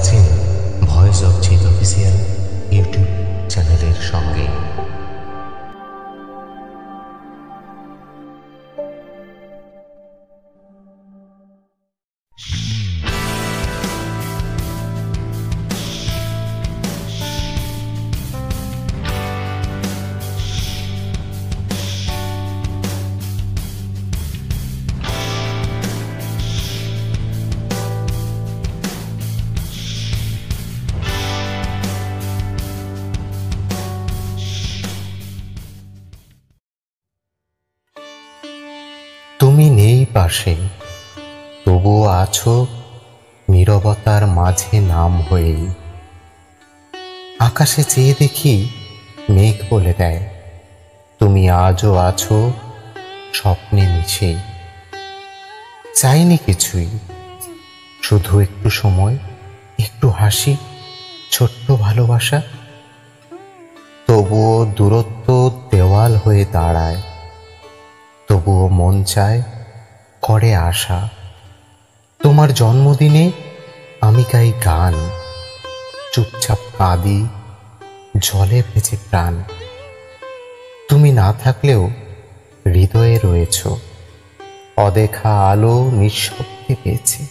আছেন voice of জিত official YouTube চ্যানেলের সঙ্গে। তুমি নেই পাশে, তবুও আছো নীরবতার মাঝে নাম হয়েই। আকাশে চেয়ে দেখি মেঘ বলে দেয়, তুমি আজও আছো স্বপ্নে মিশেই। চাইনি কিছুই, শুধু একটু সময়, একটু হাসি, ছোট্ট ভালোবাসা। তবুও দূরত্ব দেওয়াল হয়ে দাঁড়ায়, তবুও মন চায়, করে আশা। তোমার জন্মদিনে আমি গাই গান, চুপচাপ কাঁদি, জলে ভেজে প্রাণ। তুমি না থাকলেও হৃদয়ে রয়েছ, অদেখা আলো নিঃশব্দে পেয়েছে।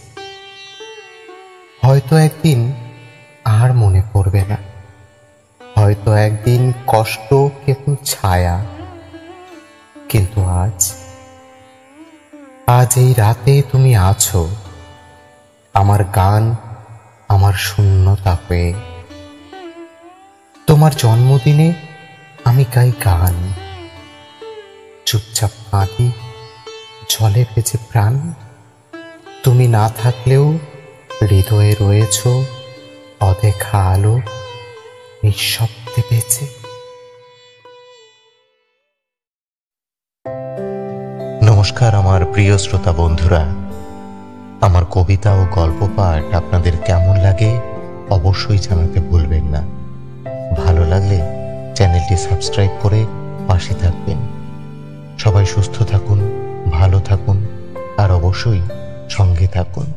হয়তো একদিন আর মনে পড়বে না, হয়তো একদিন কষ্ট কেবল ছায়া। কিন্তু আজ এই রাতে তুমি আছো, আমার গান, আমার শূন্যতা হয়ে। তোমার জন্মদিনে আমি গাই গান, চুপচাপ কাঁদি, জলে ভেজে প্রাণ। তুমি না থাকলেও হৃদয়ে রয়েছ, অদেখা আলো নিঃশব্দে বেঁচে। নমস্কার আমার প্রিয় শ্রোতা বন্ধুরা, আমার কবিতা ও গল্প পাঠ আপনাদের কেমন লাগে অবশ্যই জানাতে ভুলবেন না। ভালো লাগলে চ্যানেলটি সাবস্ক্রাইব করে পাশে থাকবেন। সবাই সুস্থ থাকুন, ভালো থাকুন আর অবশ্যই সঙ্গে থাকুন।